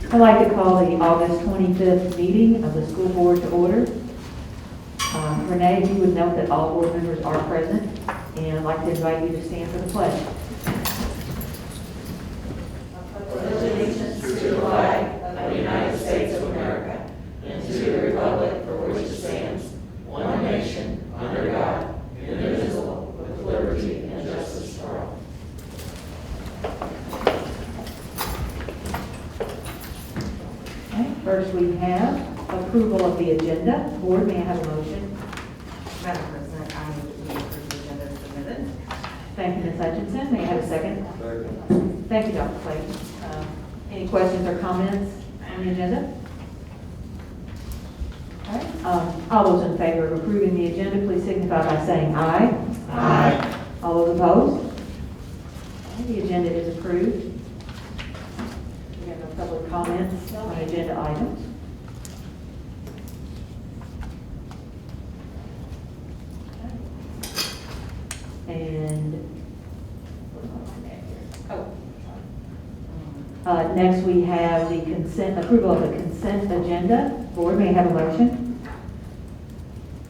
I'd like to call the August 25th meeting of the school board to order. Renee, if you would note that all board members are present, and I'd like to invite you to stand for the pledge. Allegiance to the flag of the United States of America and to the republic for which it stands, one nation, under God, indivisible, with liberty and justice for all. Okay, first we have approval of the agenda. Board, may I have a motion? Madam President, I move that we approve the agenda as submitted. Thank you, Ms. Hutchinson. May I have a second? Second. Thank you, Dr. Clayton. Any questions or comments on the agenda? All right. All those in favor of approving the agenda, please signify by saying aye. Aye. All those opposed? Okay, the agenda is approved. We have no public comments on agenda items. And next we have the approval of the consent agenda. Board, may I have a motion?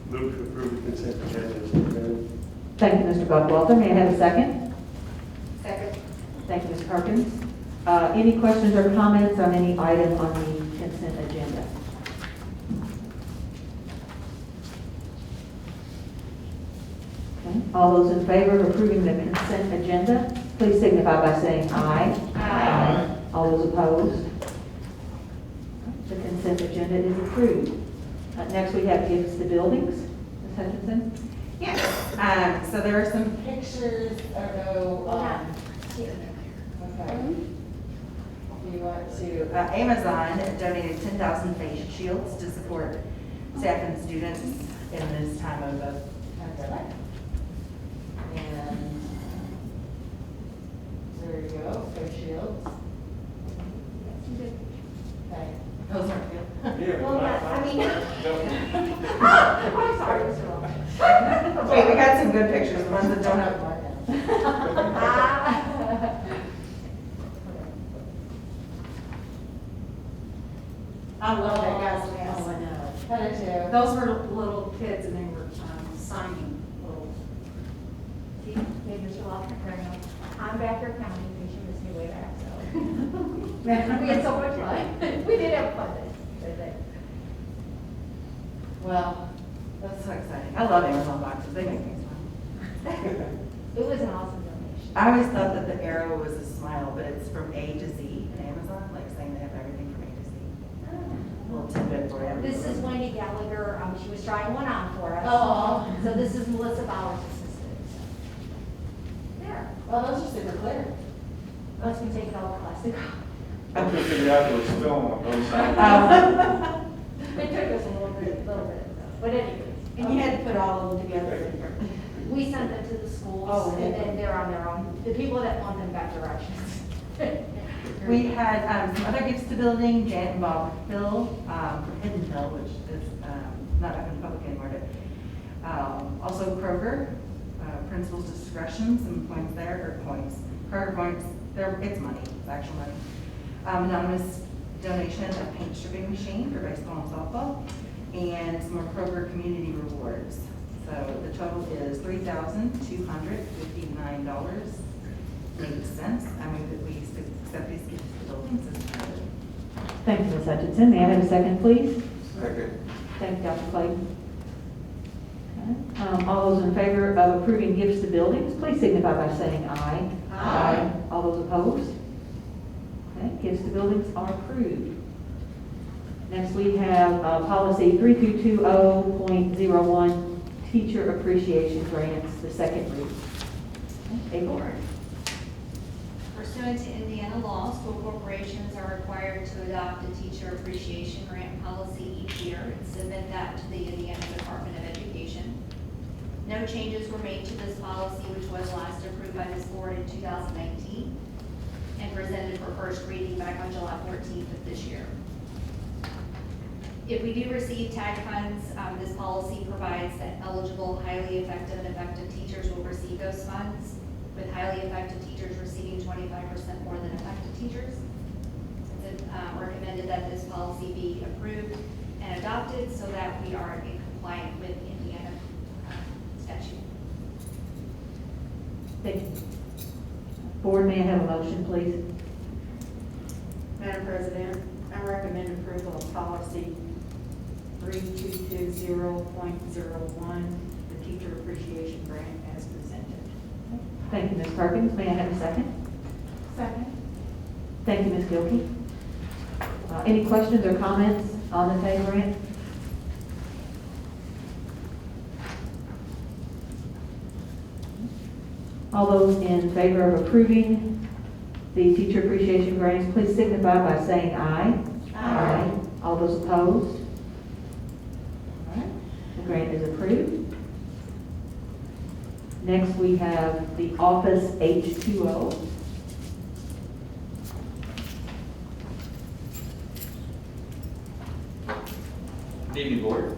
Move to approve the consent agenda as presented. Thank you, Mr. Buckwalter. May I have a second? Second. Thank you, Ms. Perkins. Any questions or comments on any item on the consent agenda? Okay. All those in favor of approving the consent agenda, please signify by saying aye. Aye. All those opposed? The consent agenda is approved. Next, we have gifts to buildings. Ms. Hutchinson? Yes, so there are some pictures, I don't know, okay. We want to, Amazon donated 10,000 face shields to support staff and students in this time of the pandemic. And there you go, face shields. Okay, those aren't good. Yeah. Well, I mean, No. I'm sorry, Mr. Walker. Wait, we got some good pictures, the ones that don't have markings. I love that guy's Oh, mask. I know. I do too. Those were little kids and they were signing little. See, maybe Mr. Walker, I'm back here counting, we should miss me way back, so. We had so much fun. We did have fun that day. Well, that's so exciting. I love Amazon boxes, they make things fun. It was an awesome donation. I always thought that the arrow was a smile, but it's from A to Z in Amazon, like saying they have everything from A to Z. A little tidbit for you. This is Wendy Gallagher, she was trying one on for us. Oh. So this is Melissa Bauer's assistant. There, Well, those are super clear. once we take all the plastic off. I couldn't figure out there was film on both sides. It took us a little bit, but anyways. And you had to put all of them together. We sent them to the schools, Oh, and then they're on their own. The people that want them got directions. We had some other gifts to building, Janet and Bob Hill from Hidden Hill, which is not up in public anymore, but also Kroger, principal's discretion, some points there, or points. Kroger points, it's money, it's actual money. Anonymous donation of paint stripping machine for baseball and softball, and some more Kroger community rewards. So the total is $3,259.80. I move that we accept these gifts to buildings as presented. Thank you, Ms. Hutchinson. May I have a second, please? Second. Thank you, Dr. Clayton. Okay. All those in favor of approving gifts to buildings, please signify by saying aye. Aye. All those opposed? Okay, gifts to buildings are approved. Next, we have policy 3220.01, teacher appreciation grants, the second read. Okay, April. Pursuant to Indiana law, school corporations are required to adopt a teacher appreciation grant policy each year and submit that to the Indiana Department of Education. No changes were made to this policy, which was last approved by this board in 2019 and presented for first reading back on July 14th of this year. If we do receive tag funds, this policy provides that eligible, highly effective, and effective teachers will receive those funds, with highly effective teachers receiving 25% more than effective teachers. It's recommended that this policy be approved and adopted so that we are in compliant with Indiana statute. Thank you. Board, may I have a motion, please? Madam President, I recommend approval of policy 3220.01, the teacher appreciation grant as presented. Thank you, Ms. Perkins. May I have a second? Second. Thank you, Ms. Gilkey. Any questions or comments on the pay grant? All those in favor of approving the teacher appreciation grants, please signify by saying aye. Aye. All those opposed? All right, the grant is approved. Next, we have the office H2O. Good evening, Board.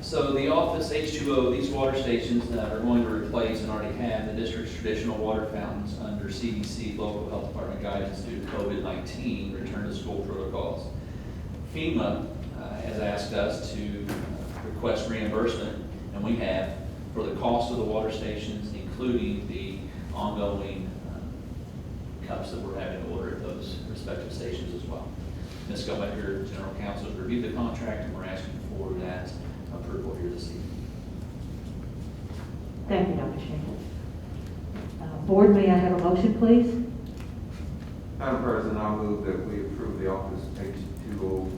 So the office H2O, these water stations are going to replace and already have the district's traditional water fountains under CDC local health department guidance due to COVID-19 return to school protocols. FEMA has asked us to request reimbursement, and we have, for the cost of the water stations, including the ongoing cups that we're having to order at those respective stations as well. Ms. Schumacher, General Counsel, has reviewed the contract, and we're asking for that approval here this evening. Thank you, Dr. Shanklin. Board, may I have a motion, please? Madam President, I move that we approve the Office H2O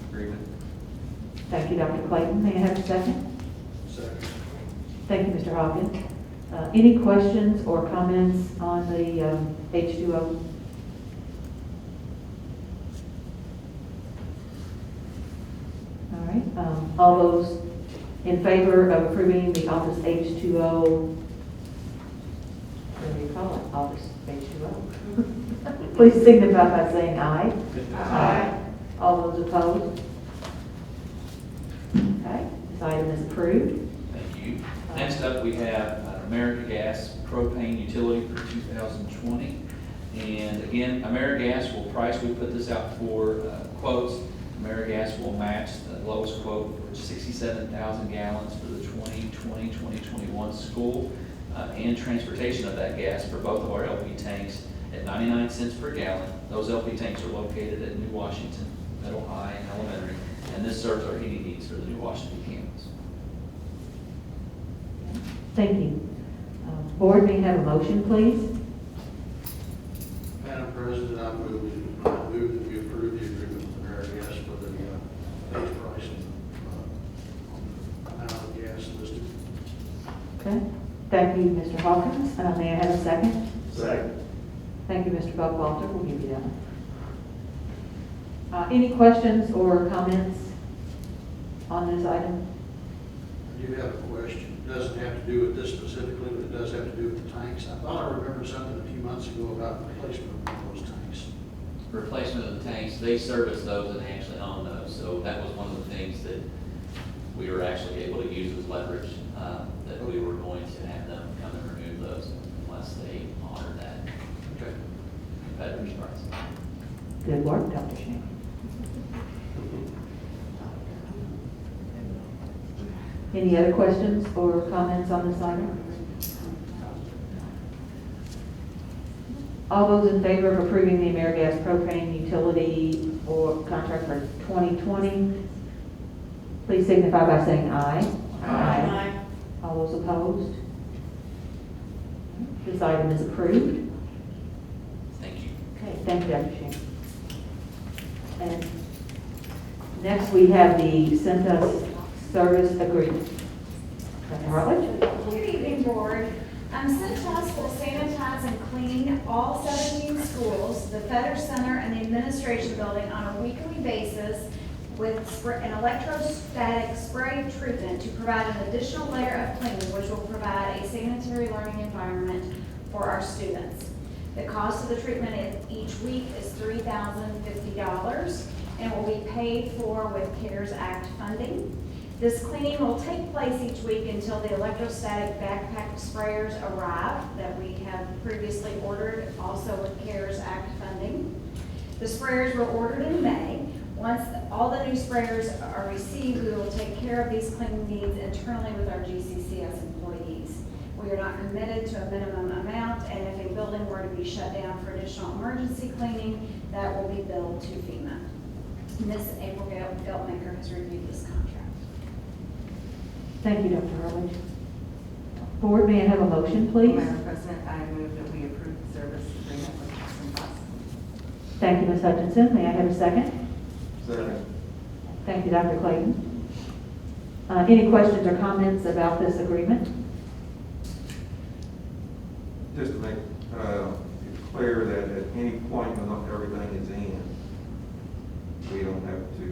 agreement. Thank you, Dr. Clayton. May I have a second? Second. Thank you, Mr. Hawkins. Any questions or comments on the H2O? All right, all those in favor of approving the Office H2O, what do you call it, Office H2O? Please signify by saying aye. Aye. All those opposed? Okay, this item is approved. Thank you. Next up, we have amerigas propane utility for 2020. And again, amerigas will price, we put this out for quotes. amerigas will match the lowest quote for 67,000 gallons for the 2020-2021 school and transportation of that gas for both of our LP tanks at 99 cents per gallon. Those LP tanks are located at New Washington, Middle High, and Elementary, and this serves our heating needs for the New Washington campus. Thank you. Board, may I have a motion, please? Madam President, I move that we approve the agreement with amerigas for the base price on the gas listed. Okay. Thank you, Mr. Hawkins. May I have a second? Second. Thank you, Mr. Buckwalter. We'll give you that. Any questions or comments on this item? I do have a question. It doesn't have to do with this specifically, but it does have to do with the tanks. I thought I remembered something a few months ago about replacement of those tanks. Replacement of the tanks, they service those and they actually own those. So that was one of the things that we were actually able to use as leverage, that we were going to have them come and remove those unless they honor that competitor's price. Good work, Dr. Shank. Any other questions or comments on this item? All those in favor of approving the amerigas propane utility or contract for 2020, please signify by saying aye. Aye. All those opposed? This item is approved. Thank you. Okay, thank you, Dr. Shank. And next we have the centaur service agreement. Dr. Hartledge? Good evening, Board. Centos will sanitize and clean all 17 schools, the Fetter Center, and the Administration Building on a weekly basis with an electrostatic spray treatment to provide an additional layer of cleaning, which will provide a sanitary learning environment for our students. The cost of the treatment each week is $3,050 and will be paid for with CARES Act funding. This cleaning will take place each week until the electrostatic backpack sprayers arrive that we have previously ordered, also with CARES Act funding. The sprayers were ordered in May. Once all the new sprayers are received, we will take care of these cleaning needs internally with our GCCS employees. We are not committed to a minimum amount, and if a building were to be shut down for additional emergency cleaning, that will be billed to FEMA. Ms. April Geltmaker has reviewed this contract. Thank you, Dr. Harwich. Board, may I have a motion, please? Madam President, I move that we approve the service agreement with Centos. Thank you, Ms. Hutchinson. May I have a second? Second. Thank you, Dr. Clayton. Any questions or comments about this agreement? Just to make it clear that at any point when everything is in, we don't have to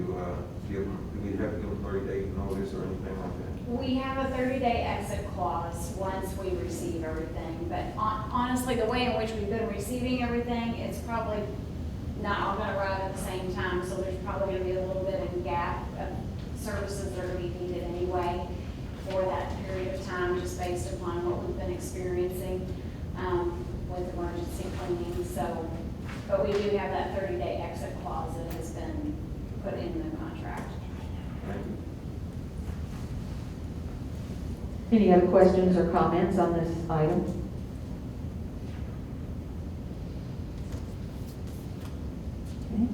give them, do we have to give them 30-day notice or anything like that? We have a 30-day exit clause once we receive everything, but honestly, the way in which we've been receiving everything, it's probably not all gonna arrive at the same time, so there's probably gonna be a little bit of a gap of services that are gonna be needed anyway for that period of time, just based upon what we've been experiencing with emergency cleaning. So, but we do have that 30-day exit clause that has been put in the contract. Thank you. Any other questions or comments on this item? Okay.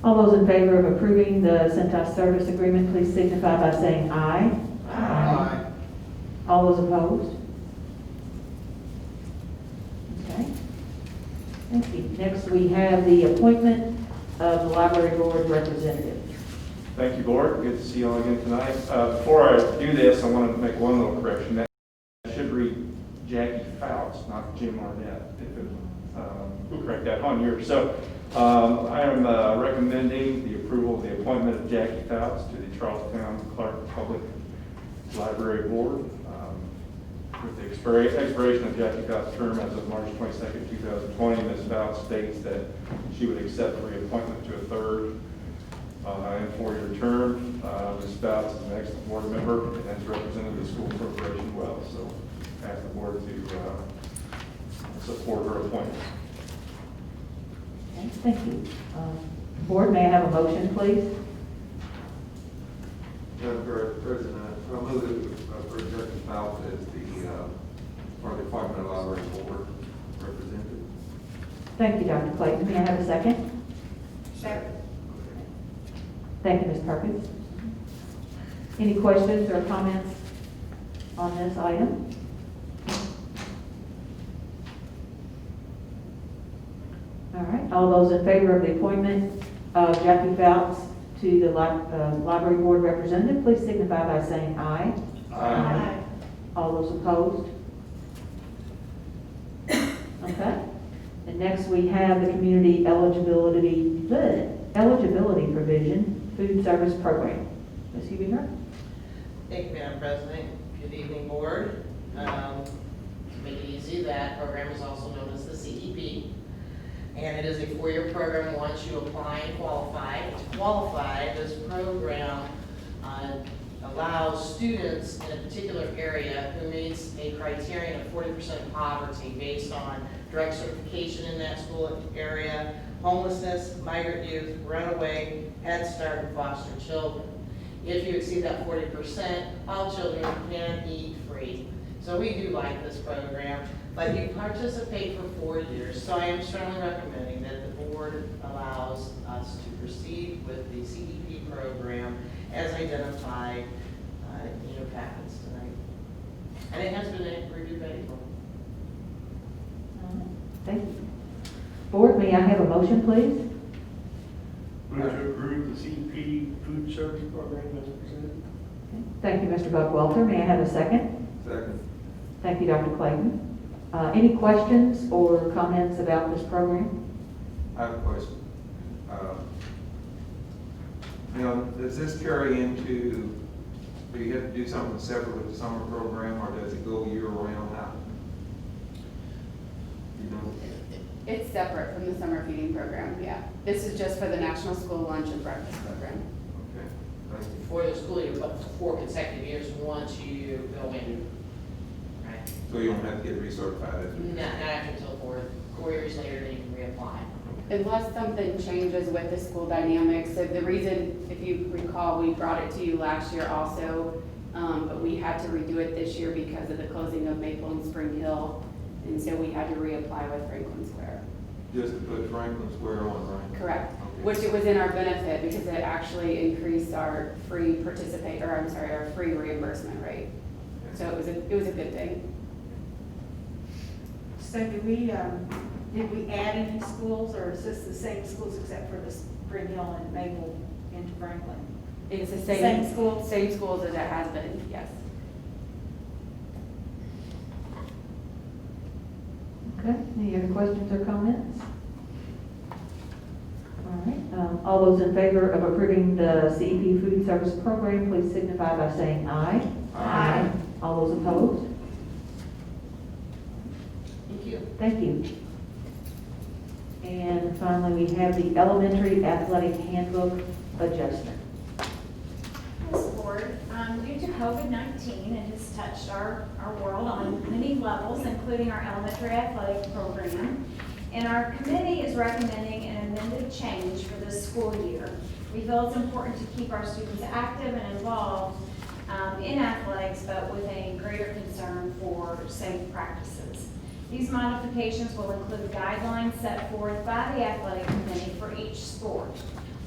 All those in favor of approving the Centos service agreement, please signify by saying aye. Aye. All those opposed? Okay. Thank you. Next, we have the appointment of the library board representative. Thank you, Board. Good to see you all again tonight. Before I do this, I wanted to make one little correction. That should read Jackie Fouts, not Jim Arnett, if it, we'll correct that on yours. So I am recommending the approval of the appointment of Jackie Fouts to the Charlestown Clark Public Library Board. With the expiration of Jackie Fouts' term as of March 22nd, 2020, Ms. Fouts states that she would accept reappointment to a third and four-year term. Ms. Fouts is an excellent board member and has represented the school corporation well. So ask the board to support her appointment. Okay, thank you. Board, may I have a motion, please? Madam President, I move that we approve Jackie Fouts as the, for the appointment of library board representative. Thank you, Dr. Clayton. May I have a second? Second. Thank you, Ms. Perkins. Any questions or comments on this item? All right, all those in favor of the appointment of Jackie Fouts to the library board representative, please signify by saying aye. Aye. All those opposed? Okay. And next we have the community eligibility provision, food service program. Ms. Hubinger? Thank you, Madam President. Good evening, Board. To make it easy, that program is also known as the CEP. And it is a four-year program once you apply and qualify. To qualify, this program allows students in a particular area who meets a criterion of 40% poverty based on drug certification in that school area, homelessness, migrant youth, runaway, Head Start, and foster children. If you exceed that 40%, all children can eat free. So we do like this program, but you participate for 4 years. So I am strongly recommending that the board allows us to proceed with the CEP program as identified in your packets tonight. And it has been reviewed by April. Thank you. Board, may I have a motion, please? Move to approve the CP food service program as presented. Okay. Thank you, Mr. Buckwalter. May I have a second? Second. Thank you, Dr. Clayton. Any questions or comments about this program? I have a question. Does this carry into, do you have to do something separate with the summer program, or does it go year-round now? You know? It's separate from the summer feeding program, yeah. This is just for the National School Lunch and Breakfast Program. Okay. Thank you. for the school year, but for 4 consecutive years once you go in. Right? So you don't have to get recertified as Not after until 4 years later, then you can reapply. Unless something changes with the school dynamics. So the reason, if you recall, we brought it to you last year also, but we had to redo it this year because of the closing of Maple and Spring Hill. And so we had to reapply with Franklin Square. just to put Franklin Square on, right? Correct. Okay. Which it was in our benefit because it actually increased our free our free reimbursement rate. So it was a good thing. So did we add any schools, or is this the same schools except for the Spring Hill and Maple into Franklin? It's the Same schools? Same schools as it has been, yes. Okay, any other questions or comments? All right, all those in favor of approving the CEP food service program, please signify by saying aye. Aye. All those opposed? Thank you. Thank you. And finally, we have the elementary athletic handbook adjustment. Yes, Board. Due to COVID-19, it has touched our world on many levels, including our elementary athletic program. And our committee is recommending an amended change for this school year. We feel it's important to keep our students active and involved in athletics, but with a greater concern for safe practices. These modifications will include guidelines set forth by the athletic committee for each sport.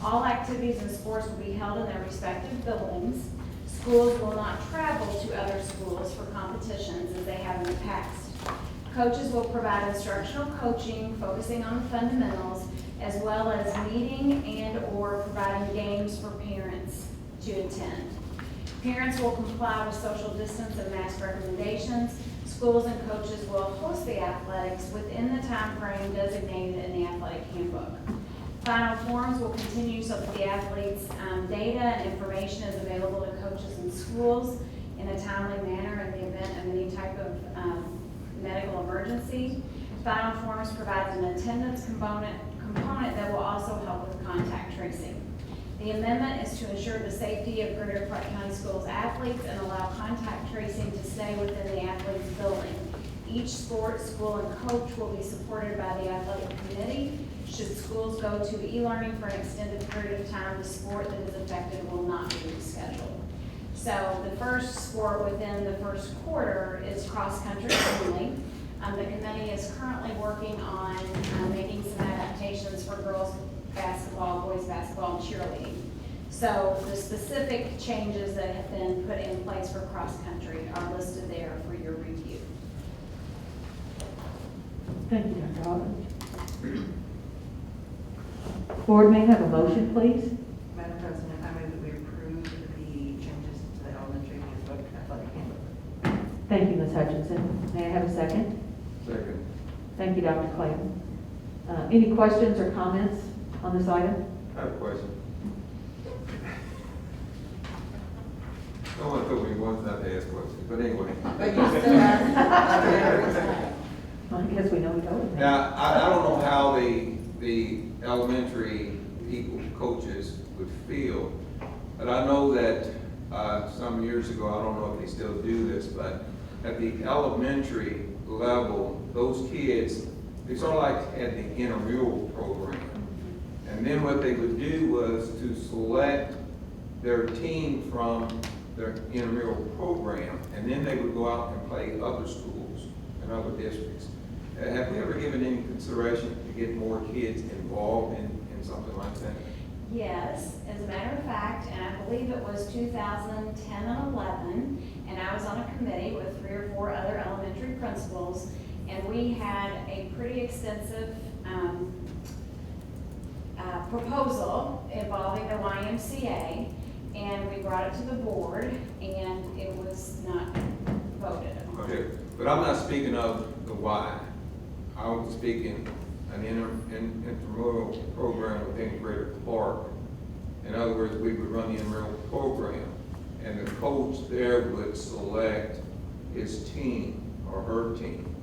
All activities and sports will be held in their respective buildings. Schools will not travel to other schools for competitions as they have in the past. Coaches will provide instructional coaching focusing on the fundamentals, as well as meeting and/or providing games for parents to attend. Parents will comply with social distance and mask recommendations. Schools and coaches will host the athletics within the time frame designated in the athletic handbook. Final forms will continue so that the athletes' data and information is available to coaches and schools in a timely manner in the event of any type of medical emergency. Final forms provides an attendance component that will also help with contact tracing. The amendment is to ensure the safety of Greater Clark County Schools athletes and allow contact tracing to stay within the athlete's building. Each sport, school, and coach will be supported by the athletic committee. Should schools go to e-learning for an extended period of time, the sport that is affected will not be rescheduled. So the first sport within the first quarter is cross-country only. The committee is currently working on making some adaptations for girls basketball, boys basketball, and cheerleading. So the specific changes that have been put in place for cross-country are listed there for your review. Thank you, Dr. Alden. Board, may I have a motion, please? Madam President, I move that we approve the changes to the elementary handbook, athletic handbook. Thank you, Ms. Hutchinson. May I have a second? Second. Thank you, Dr. Clayton. Any questions or comments on this item? I have a question. No one told me once not to ask questions, but anyway. But you still ask every time. I guess we know we don't. Now, I don't know how the elementary people, coaches would feel, but I know that some years ago, I don't know if they still do this, but at the elementary level, those kids, they sort of like had the intramural program. And then what they would do was to select their team from their intramural program, and then they would go out and play other schools and other districts. Have we ever given any consideration to get more kids involved in something like that? Yes, as a matter of fact, and I believe it was 2010 and 11, and I was on a committee with 3 or 4 other elementary principals, and we had a pretty extensive proposal involving the YMCA, and we brought it to the board, and it was not voted on. Okay, but I'm not speaking of the why. I was speaking an intramural program within Greater Clark. In other words, we would run the intramural program, and the coach there would select his team or her team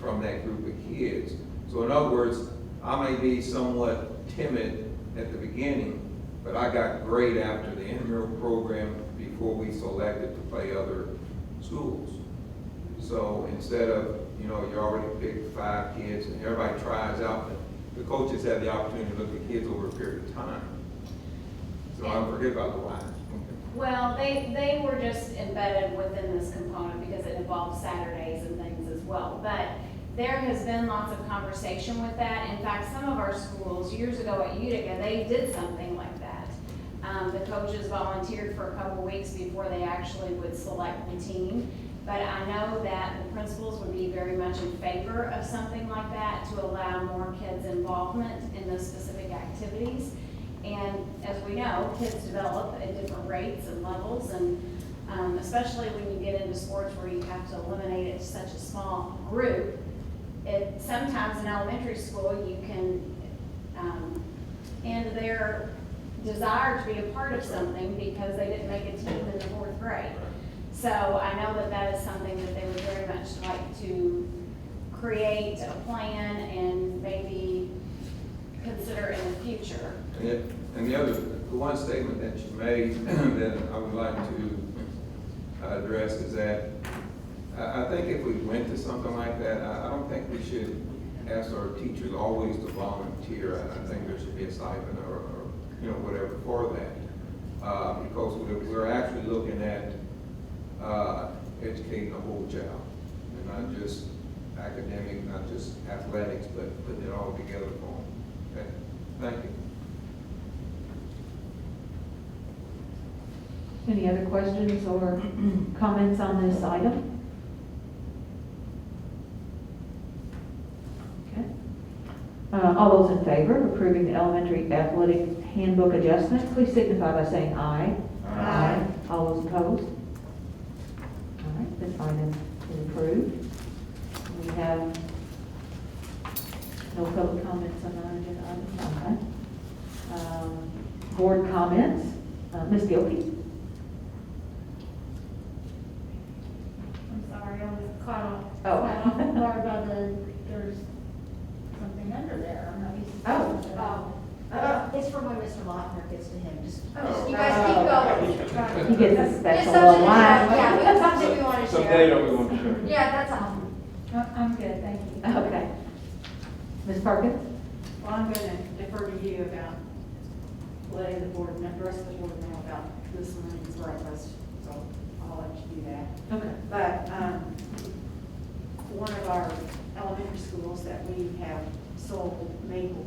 from that group of kids. So in other words, I may be somewhat timid at the beginning, but I got great after the intramural program before we selected to play other schools. So instead of, you already picked 5 kids and everybody tries out, the coaches have the opportunity to look at kids over a period of time. So I forget about the lines. Well, they were just embedded within this component because it involves Saturdays and things as well. But there has been lots of conversation with that. In fact, some of our schools, years ago at Utica, they did something like that. The coaches volunteered for a couple weeks before they actually would select the team. But I know that the principals would be very much in favor of something like that to allow more kids' involvement in those specific activities. And as we know, kids develop at different rates and levels, and especially when you get into sports where you have to eliminate it to such a small group, sometimes in elementary school you can end their desire to be a part of something because they didn't make a team in the 4th grade. So I know that that is something that they would very much like to create a plan and maybe consider in the future. And the one statement that you made that I would like to address is that I think if we went to something like that, I don't think we should ask our teachers always to volunteer. I think there should be a stipend or whatever for that. Because we're actually looking at educating the whole child, and not just academic, not just athletics, but putting it all together for them. Okay, thank you. Any other questions or comments on this item? Okay. All those in favor of approving the elementary athletic handbook adjustment, please signify by saying aye. Aye. All those opposed? All right, this item is approved. We have no public comments on non-agenda items. Okay. Board comments. Ms. Gilkey? I'm sorry, I was caught off. Oh. Caught off guard by there's something under there. I'm not used to. It's for when Mr. Lochner gets to him, just, You you guys keep going. He gets a Just special something little to line. share. Yeah, we have something we want to Some share. data we want to share. Yeah, that's all. I'm good, thank you. Okay. Ms. Perkins? Well, I'm going to defer to you about letting the board, the rest of the board know about this morning's breakfast, so I'll let you do that. Okay. But one of our elementary schools that we have sold Maple,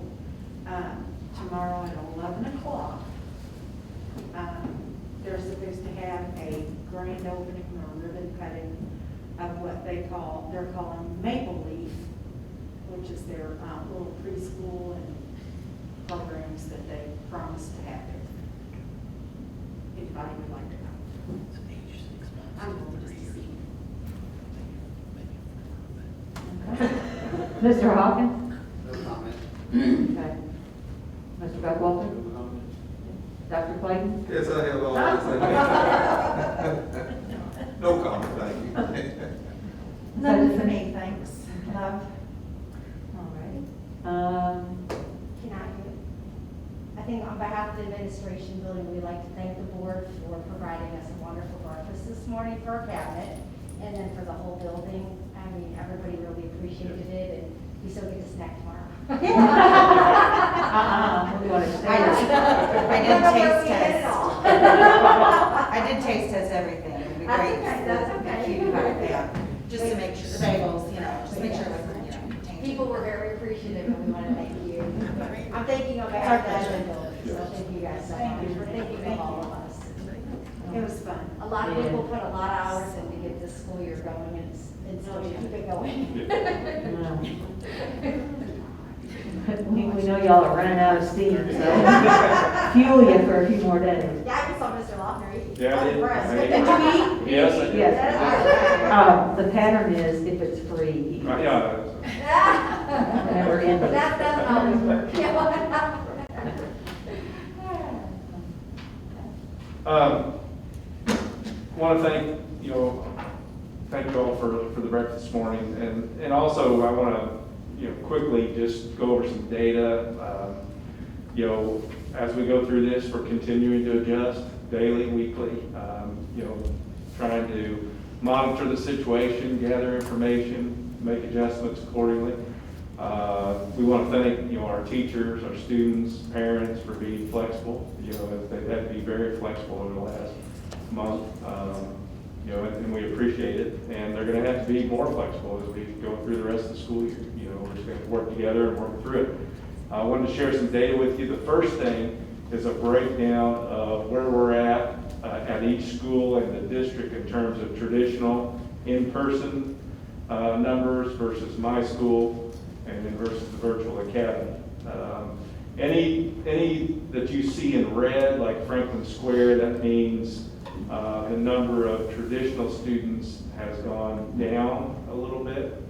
tomorrow at 11 o'clock, they're supposed to have a grand opening or ribbon cutting of what they're calling Maple Leaf, which is their little preschool and programs that they promised to have there. Anybody would like to come? I'm going to see. Okay. Mr. Hawkins? No comment. Okay. Mr. Buckwalter? Dr. Clayton? Yes, I have all this. No comment, thank you. Nothing for me, thanks. Love. All right. Can I think on behalf of the administration building, we'd like to thank the board for providing us a wonderful breakfast this morning for our cabinet, and then for the whole building. I mean, everybody really appreciated it, and we still get to snack tomorrow. We want to stay. I did taste test. I did taste test everything. It'd be That's great. okay, that's okay. Keep it like that. Just to make sure, the bagels, just make sure it wasn't, tainted. People were very appreciative, and we want to thank you. I'm thinking on behalf of the admin building, so thank you guys so much for thinking of all of us. It was fun. A lot of people put a lot of hours in to get this school year going, and still keep it going. We know y'all are running out of steam, so fuel you for a few more days. Yeah, I just saw Mr. Lochner eat. Yeah, I I'm did. impressed. I did. Did you eat? Yes, I did. Yes. The pattern is if it's free, Yeah. never ending. That doesn't always work. Want to thank you all for the breakfast this morning, and also I want to quickly just go over some data. as we go through this, we're continuing to adjust daily, weekly, trying to monitor the situation, gather information, make adjustments accordingly. We want to thank, our teachers, our students, parents for being flexible. They've had to be very flexible over the last month, and we appreciate it. And they're going to have to be more flexible as we go through the rest of the school year. We're just going to work together and work through it. I wanted to share some data with you. The first thing is a breakdown of where we're at each school and the district in terms of traditional in-person numbers versus my school and then versus the virtual academy. Any that you see in red, like Franklin Square, that means the number of traditional students has gone down a little bit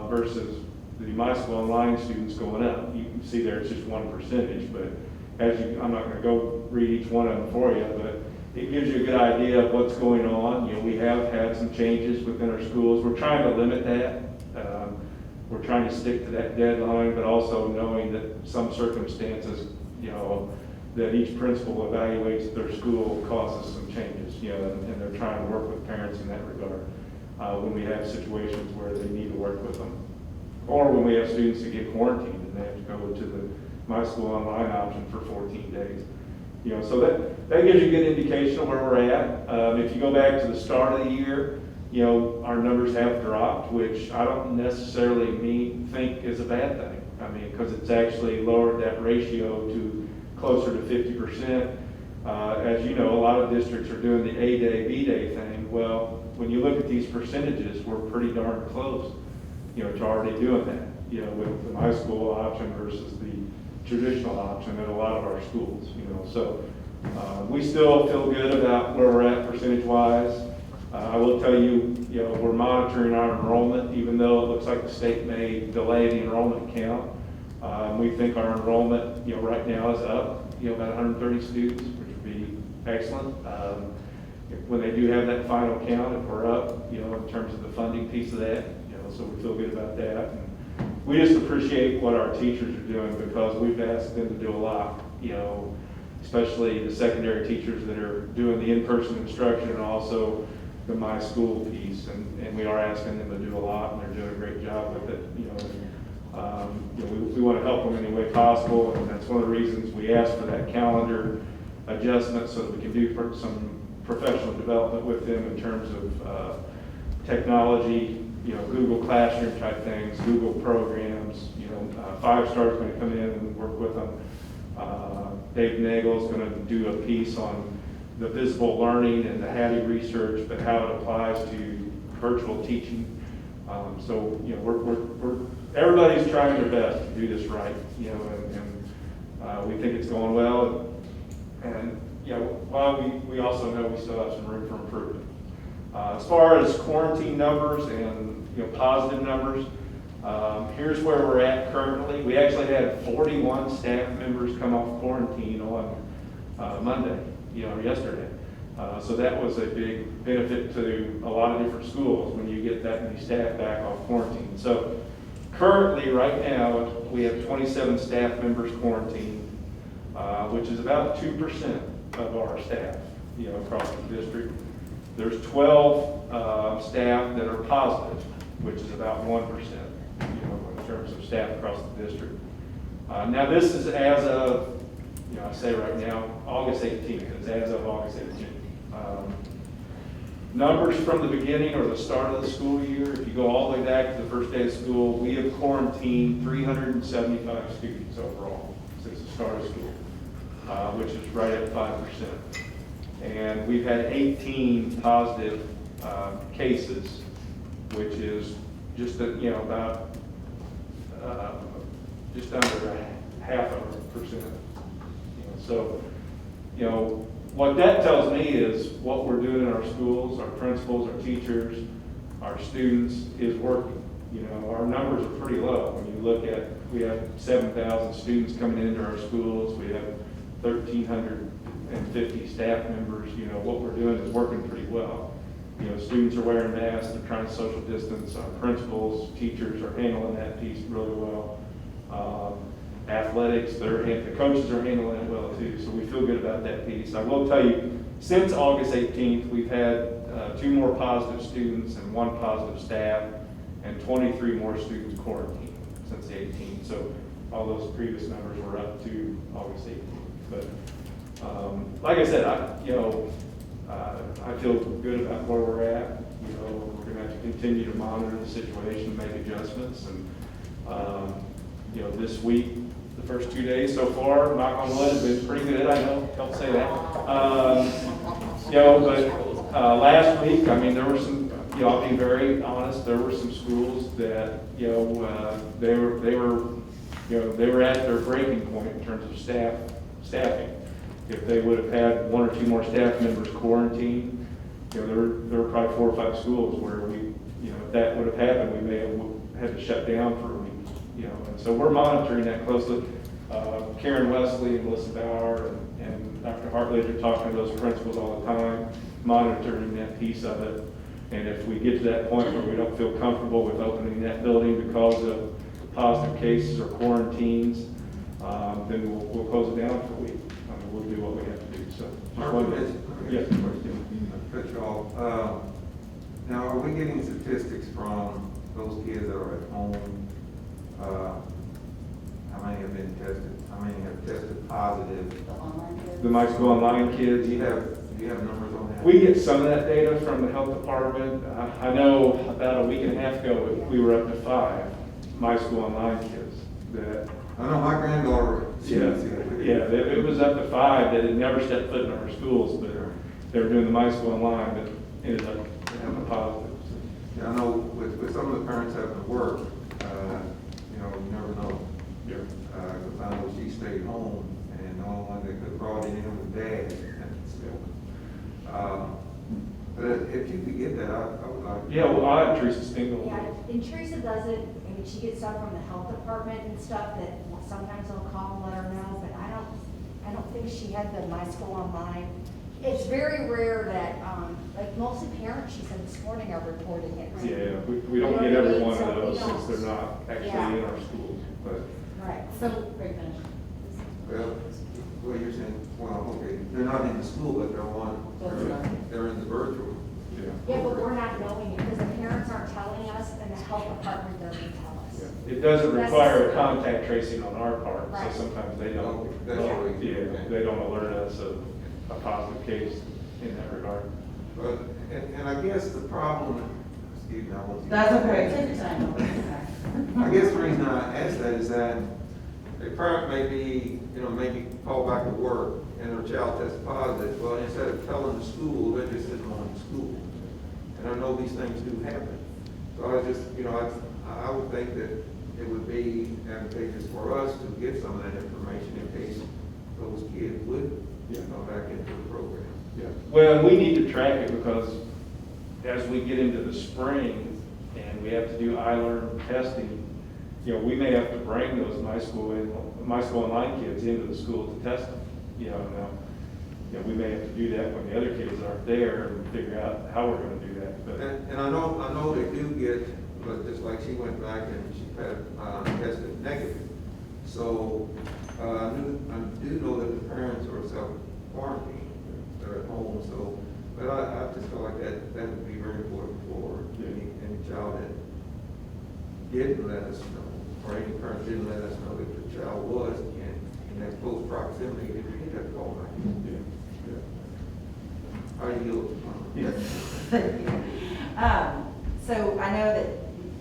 versus the my school online students going up. You can see there it's just 1%, but I'm not going to go read each one of them for you, but it gives you a good idea of what's going on. We have had some changes within our schools. We're trying to limit that. We're trying to stick to that deadline, but also knowing that some circumstances, that each principal evaluates their school causes some changes, and they're trying to work with parents in that regard when we have situations where they need to work with them. Or when we have students that get quarantined and they have to go to the My School Online option for 14 days. So that gives you a good indication of where we're at. If you go back to the start of the year, our numbers have dropped, which I don't necessarily think is a bad thing. Because it's actually lowered that ratio to closer to 50%. As you know, a lot of districts are doing the A-Day, B-Day thing. Well, when you look at these percentages, we're pretty darn close, to already doing that, with the My School option versus the traditional option at a lot of our schools, So we still feel good about where we're at percentage-wise. I will tell you, we're monitoring our enrollment, even though it looks like the state may delay the enrollment count. We think our enrollment, right now is up, about 130 students, which would be excellent. When they do have that final count, if we're up, in terms of the funding piece of that, so we feel good about that. And we just appreciate what our teachers are doing because we've asked them to do a lot, especially the secondary teachers that are doing the in-person instruction and also the My School piece. And we are asking them to do a lot, and they're doing a great job with it, we want to help them any way possible, and that's one of the reasons we asked for that calendar adjustment so that we can do some professional development with them in terms of technology, Google Classroom type things, Google programs. 5 Star's going to come in and work with them. Dave Nagel's going to do a piece on the visible learning and the Hattie research, but how it applies to virtual teaching. Everybody's trying their best to do this right, and we think it's going well. And while we also know we still have some room for improvement. As far as quarantine numbers and positive numbers, here's where we're at currently. We actually had 41 staff members come off quarantine on Monday, yesterday. So that was a big benefit to a lot of different schools when you get that many staff back off quarantine. So currently, right now, we have 27 staff members quarantined, which is about 2% of our staff, across the district. There's 12 staff that are positive, which is about 1%, in terms of staff across the district. Now this is as of, I say right now, August 18th. It's as of August 18th. Numbers from the beginning or the start of the school year, if you go all the way back to the first day of school, we have quarantined 375 students overall since the start of school, which is right at 5%. And we've had 18 positive cases, which is just about just under 0.5%. So, what that tells me is what we're doing in our schools, our principals, our teachers, our students is working. Our numbers are pretty low. When you look at, we have 7,000 students coming into our schools. We have 1,350 staff members. What we're doing is working pretty well. Students are wearing masks, they're trying to social distance. Our principals, teachers are handling that piece really well. athletics, the coaches are handling it well too, so we feel good about that piece. I will tell you, since August 18th, we've had 2 more positive students and 1 positive staff, and 23 more students quarantined since the 18th. So all those previous numbers were up to August 18th. But like I said, I feel good about where we're at. We're going to have to continue to monitor the situation, make adjustments, and this week, the first 2 days so far, knock on wood, have been pretty good. I know, don't say that. But last week, I mean, there were some. I'll be very honest. There were some schools that they were at their breaking point in terms of staffing. If they would have had 1 or 2 more staff members quarantined, there were probably 4 or 5 schools where if that would have happened, we may have had to shut down for a week. And so we're monitoring that closely. Karen Wesley and Melissa Bauer and Dr. Hartley are talking to those principals all the time, monitoring that piece of it. And if we get to that point where we don't feel comfortable with opening that building because of positive cases or quarantines, then we'll close it down for a week. We'll do what we have to do. So, yes. Cut you off. Now, are we getting statistics from those kids that are at home? How many have been tested? How many have tested positive? The My School Online kids. Do you have numbers on that? We get some of that data from the health department. I know about a week and a half ago, we were up to 5 My School Online kids. I know my granddaughter. It was up to 5 that had never stepped foot in our schools, but they were doing the My School Online, but ended up having a positive. Yeah, I know with some of the parents having to work, you never know. Yeah. Because I know she stayed home, and the only one that could have brought it in was Dad. But if you could get that, I would like. Yeah, well, I have Teresa Stingle. Yeah, and Teresa does it, I mean, she gets stuff from the health department and stuff that sometimes they'll call and let her know, but I don't think she had the My School Online. It's very rare that, like mostly parents, she said this morning, are reporting it. Right? Yeah, we don't get every one of those since they're not actually in our schools, but. Right, so, great finish. Well, you're saying, well, okay, they're not in the school, but they're in the virtual. Yeah, but we're not knowing it because the parents aren't telling us and the health department doesn't tell us. Yeah. It doesn't require a contact tracing on our part, Right. so sometimes they don't. Yeah. They don't alert us of a positive case in that regard. But, and I guess the problem, excuse me, I won't. That's okay, take your time. I guess the reason I ask that is that a parent may be, maybe call back to work and their child tests positive. Well, instead of telling the school, they're just sitting home in school. And I know these things do happen. So I just, I would think that it would be advantageous for us to get some of that information in case those kids would come back into the program. Yeah. Well, we need to track it because as we get into the spring and we have to do iLearn testing, we may have to bring those My School Online kids into the school to test them. We may have to do that when the other kids aren't there and figure out how we're going to do that. But And I know they do get, but just like she went back and she had tested negative. So I do know that the parents are self-quarantined. They're at home. So, but I just feel like that would be very important for any child that didn't let us know, or any parent didn't let us know that the child was in that close proximity. If you get that call back. How do you feel? Thank you. So I know that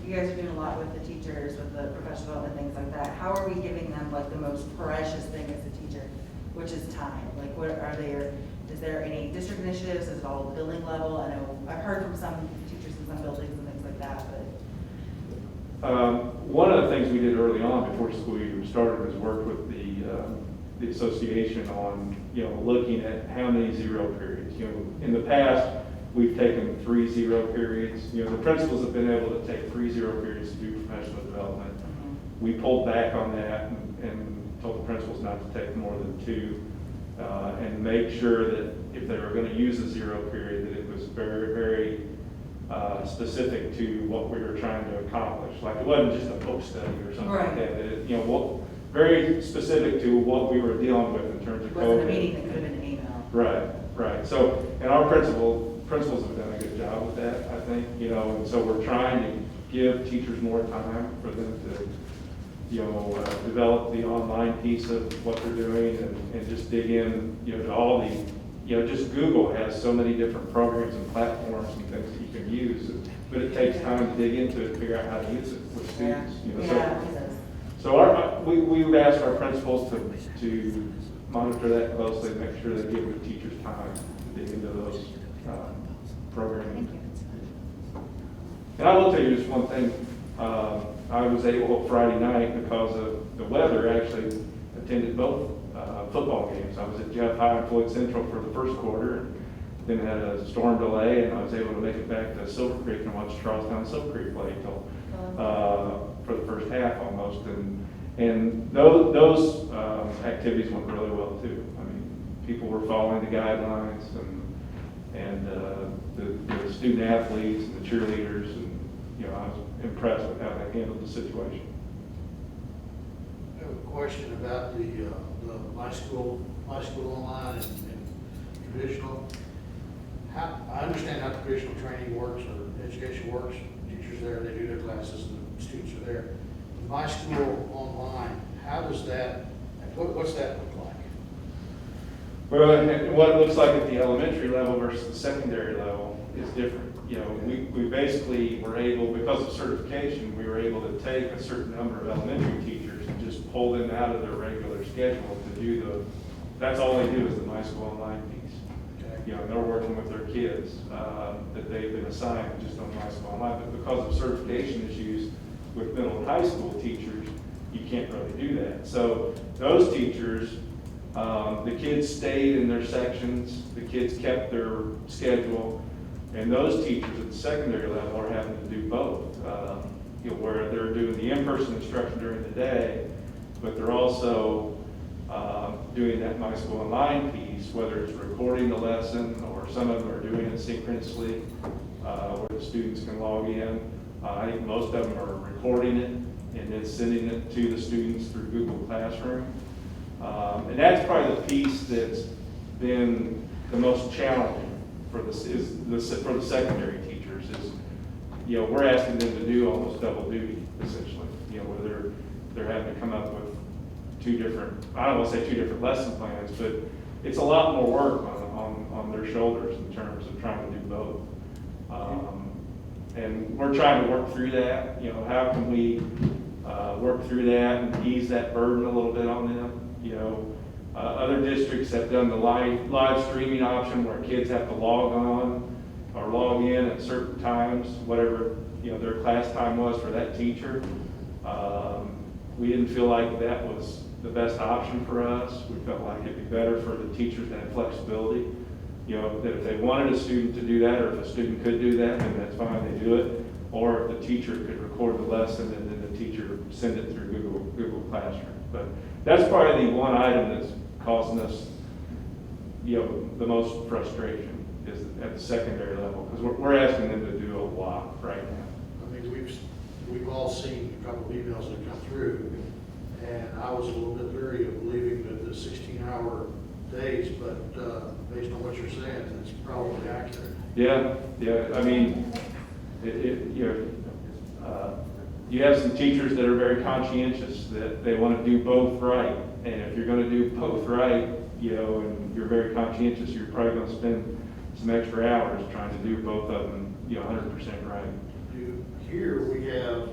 you guys are doing a lot with the teachers, with the professional and things like that. How are we giving them like the most precious thing as a teacher, which is time? Like what are there, is there any district initiatives? Is it all at the building level? I know I've heard from some teachers in some buildings and things like that, but. One of the things we did early on before school year started was work with the association on, looking at how many 0 periods. In the past, we've taken 3 0 periods. The principals have been able to take 3 0 periods to do professional development. Mm-hmm. We pulled back on that and told the principals not to take more than 2 and make sure that if they were going to use a 0 period, that it was very, very specific to what we were trying to accomplish. Like it wasn't just a book study or something like that. That very specific to what we were dealing with in terms It of wasn't a COVID. meeting, that could have been an email. Right. So, and our principals have done a good job with that, I think, and so we're trying to give teachers more time for them to, develop the online piece of what they're doing and just dig in, to all the, just Google has so many different programs and platforms and things that you can use, but it takes time to dig into it, figure out how to use it with students, So we've asked our principals to monitor that closely, make sure they give the teachers time to dig into those programs. And I will tell you just one thing. I was able Friday night, because of the weather, actually attended both football games. I was at Jeff High and Floyd Central for the first quarter, and then had a storm delay, and I was able to make it back to Silver Creek and watch Charlestown Silver Creek play till for the first half almost. And those activities went really well too. I mean, people were following the guidelines, and the student athletes and the cheerleaders, and I was impressed with how they handled the situation. I have a question about the my school online and traditional. I understand how traditional training works or education works. Teachers there, they do their classes, and the students are there. My school online, how does that? What's that look like? Well, what it looks like at the elementary level versus the secondary level is different. We basically were able, because of certification, we were able to take a certain number of elementary teachers and just pull them out of their regular schedule to do that's all they do is the My School Online piece. Okay. They're working with their kids that they've been assigned just on My School Online, but because of certification issues with middle and high school teachers, you can't really do that. So those teachers, the kids stayed in their sections, the kids kept their schedule, and those teachers at the secondary level are having to do both, where they're doing the in-person instruction during the day, but they're also doing that My School Online piece, whether it's recording the lesson or some of them are doing it synchronously, where the students can log in. I think most of them are recording it and then sending it to the students through Google Classroom. And that's probably the piece that's been the most challenging for the secondary teachers is, we're asking them to do almost double duty, essentially, where they're having to come up with two different lesson plans, but it's a lot more work on their shoulders in terms of trying to do both. And we're trying to work through that. How can we work through that and ease that burden a little bit on them? Other districts have done the live streaming option where kids have to log on or log in at certain times, whatever their class time was for that teacher. We didn't feel like that was the best option for us. We felt like it'd be better for the teachers to have flexibility. That if they wanted a student to do that, or if a student could do that, then that's fine, they do it. Or if the teacher could record the lesson and then the teacher send it through Google Classroom. But that's probably the one item that's causing us, the most frustration is at the secondary level, because we're asking them to do a lot right now. I mean, we've all seen a couple of emails that come through, and I was a little bit leery of believing that the 16-hour days, but based on what you're saying, it's probably accurate. Yeah. I mean, you have some teachers that are very conscientious that they want to do both right, and if you're going to do both right, and you're very conscientious, you're probably going to spend some extra hours trying to do both of them, 100% right. Here we have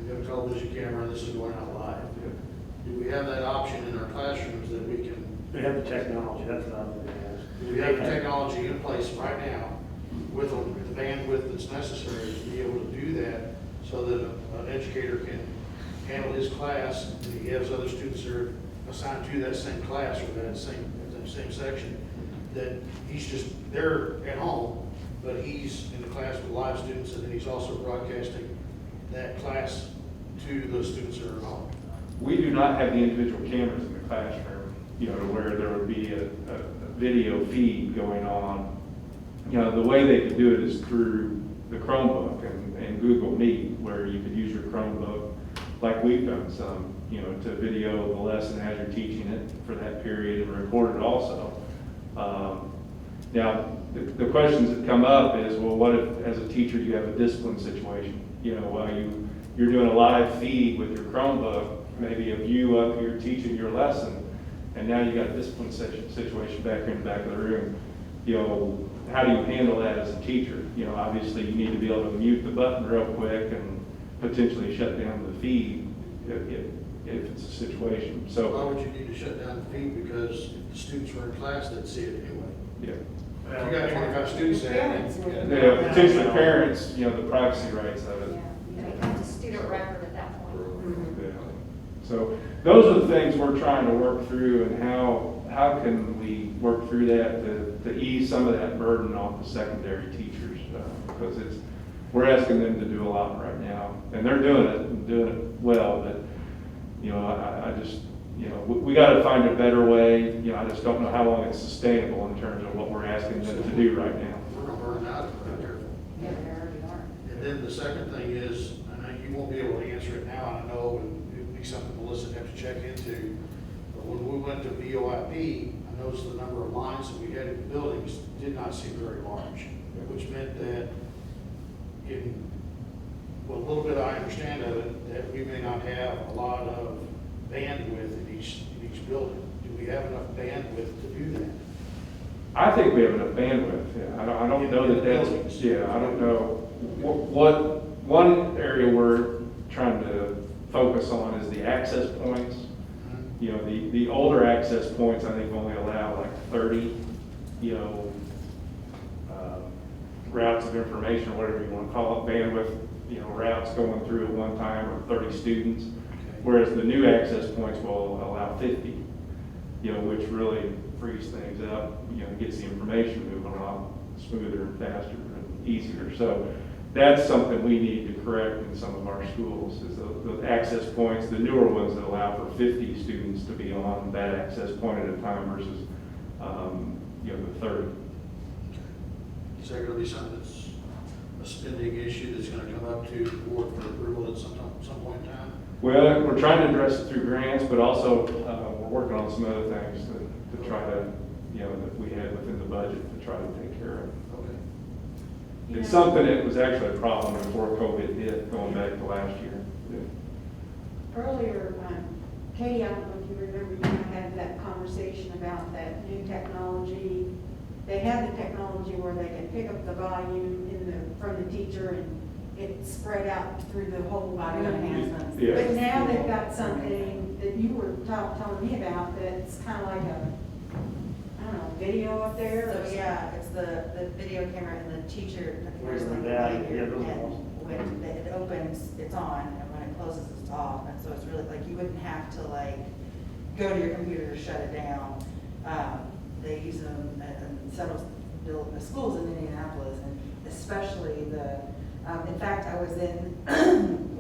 a television camera, and this is going out live. Do we have that option in our classrooms that we can? They have the technology, that's what I was going to ask. Do we have the technology in place right now with the bandwidth that's necessary to be able to do that so that an educator can handle his class and he has other students that are assigned to that same class or that same section, that he's just there at home, but he's in the class with live students and then he's also broadcasting that class to those students that are at home? We do not have the individual cameras in the classroom, to where there would be a video feed going on. The way they could do it is through the Chromebook and Google Meet, where you could use your Chromebook, like we've done some, to video the lesson as you're teaching it for that period and record it also. Now, the questions that come up is, well, what if, as a teacher, you have a discipline situation? While you're doing a live feed with your Chromebook, maybe of you up here teaching your lesson, and now you got a discipline situation back here in the back of the room. How do you handle that as a teacher? Obviously you need to be able to mute the button real quick and potentially shut down the feed if it's a situation. Why So, would you need to shut down the feed? Because if the students were in class, they'd see it anyway. yeah. If you got 25 students there, Parents would- Yeah, potentially parents, the privacy rights of it. And it becomes a student record at that point. Yeah. So those are the things we're trying to work through, and how can we work through that to ease some of that burden off the secondary teachers, because we're asking them to do a lot right now, and they're doing it and doing it well, but I just we got to find a better way. I just don't know how long it's sustainable in terms of what we're asking them to do right now. we're gonna burn out if we're not careful. Yeah, they already are. And then the second thing is, and you won't be able to answer it now, I know, and it'd be something Melissa would have to check into. But when we went to VOIP, I noticed the number of lines that we had in the buildings did not seem very large, which meant that a little bit I understand of it, that we may not have a lot of bandwidth in each building. Do we have enough bandwidth to do that? I think we have enough bandwidth. Yeah, I don't know that that's. Yeah, I don't know what one area we're trying to focus on is the access points. The older access points, I think, only allow like 30, routes of information, or whatever you want to call it, bandwidth, routes going through at one time, or 30 students. Whereas the new access points will allow 50, which really frees things up, gets the information moving a lot smoother and faster and easier. So that's something we need to correct in some of our schools, is the access points, the newer ones that allow for 50 students to be on that access point at a time versus, the 30. Is that gonna be something that's a spending issue that's gonna come up to the board for approval at some point in time? Well, we're trying to address it through grants, but also we're working on some other things to try to, that we had within the budget to try to take care of. Okay. It's something that was actually a problem before COVID hit, going back to last year. Earlier, Katie, I don't know if you remember, you and I had that conversation about that new technology. They have the technology where they can pick up the volume from the teacher and it spread out through the whole Audio room. enhancements. Yeah. But now they've got something that you were telling me about that's kind of like video up there. So, yeah, it's the video camera and the teacher, the Where's camera's the like right value? here. Yeah, those are And awesome. when it opens, it's on, and when it closes, it's off. And so it's really like, you wouldn't have to go to your computer to shut it down. They use them at several schools in Indianapolis, and especially in fact, I was in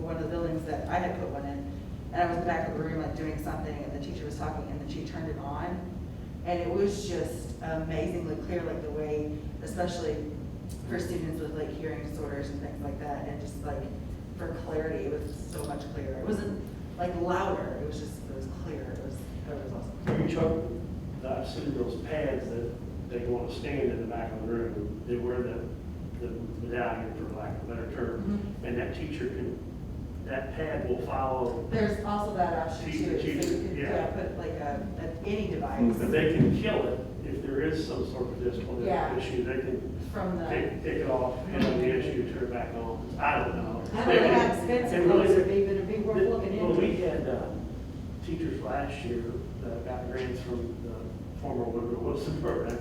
one of the buildings that I had put one in, and I was in the back of the room doing something, and the teacher was talking, and then she turned it on, and it was just amazingly clear, the way, especially for students with hearing disorders and things like that, and just for clarity, it was so much clearer. It wasn't louder, it was clear. It was awesome. So you took, I've seen those pads that they want to stand in the back of the room, they wear the medallion, for lack of a better term, and that teacher that pad will follow. There's also that option too, so you could Yeah. put any device. But they can kill it if there is some sort of disciplinary Yeah. issue, they can From the. take it off, the issue, turn it back on. I don't know. I don't know how expensive those would be, but it'd be worth looking Well, we into. had teachers last year that got grants from the former Woodrow Wilson program.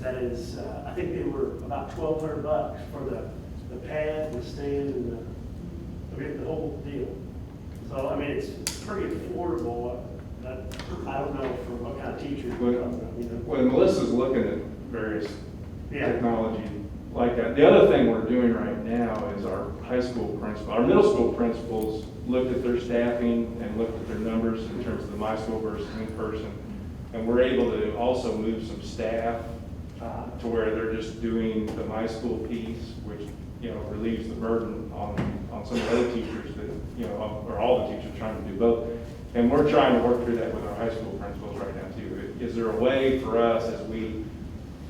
That is, I think they were about $1,200 for the pad, the stand, and the whole deal. So, it's pretty affordable, but I don't know for what kind of teacher you're talking about, When Melissa's looking at various Yeah. technology like that, the other thing we're doing right now is our high school principal, our middle school principals looked at their staffing and looked at their numbers in terms of the my school versus in person. And we're able to also move some staff to where they're just doing the my school piece, which, relieves the burden on some of the other teachers that, or all the teachers trying to do both. And we're trying to work through that with our high school principals right now too. Is there a way for us as we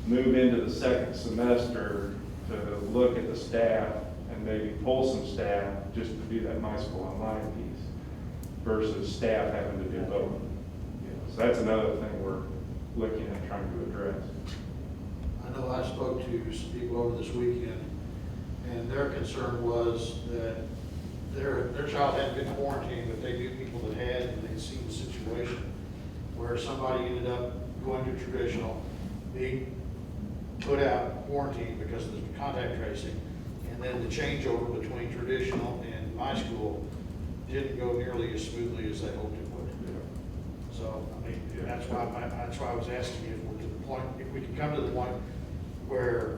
move into the second semester to look at the staff and maybe pull some staff just to do that My School Online piece versus staff having to do both? So that's another thing we're looking at trying to address. I know I spoke to some people over this weekend, and their concern was that their child hadn't been quarantined, but they knew people that had, and they'd seen the situation where somebody ended up going to traditional, being put out quarantined because of the contact tracing, and then the changeover between traditional and My School didn't go nearly as smoothly as they hoped it would. So, I mean, that's why I was asking you if we're to the point, if we can come to the point where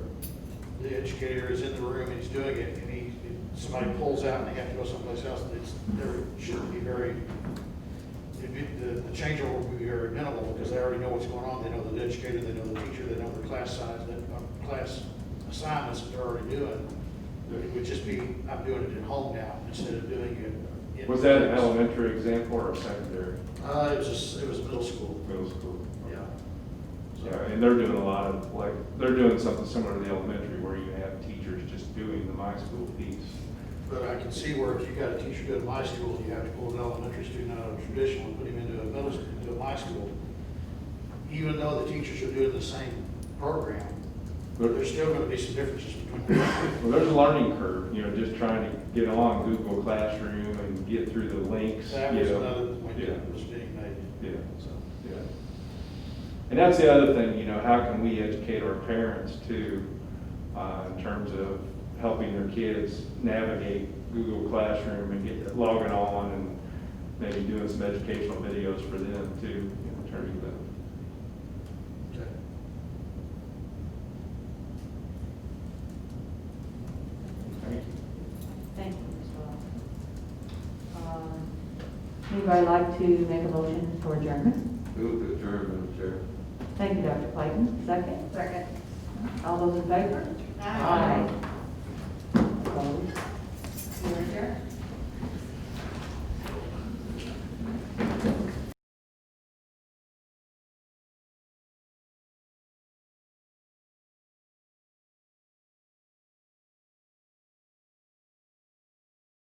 the educator is in the room and he's doing it, and somebody pulls out and they have to go someplace else, there shouldn't be the changeover will be very minimal because they already know what's going on. They know the educator, they know the teacher, they know the class size, class assignments that they're already doing. It would just be, I'm doing it at home now instead of doing it. Was that an elementary example or a secondary? It was middle school. Middle school. Yeah. Yeah, and they're doing a lot of, they're doing something similar to the elementary where you have teachers just doing the My School piece. But I can see where if you got a teacher doing My School, you have to pull an elementary student out of traditional and put him into a My School. Even though the teachers are doing the same program, there's still going to be some differences between them. Well, there's a learning curve, just trying to get on Google Classroom and get through the links. That was another point that was being made. Yeah. Yeah. And that's the other thing, how can we educate our parents too, in terms of helping their kids navigate Google Classroom and get logging on and maybe doing some educational videos for them too, in terms of that. Okay. Thank you. Thank you, Mr. Ross. Anybody like to make a motion for adjournment? Move to adjourn, Madam Chair. Thank you, Dr. Clayton. Second? Second. All those in favor? Aye. Opposed?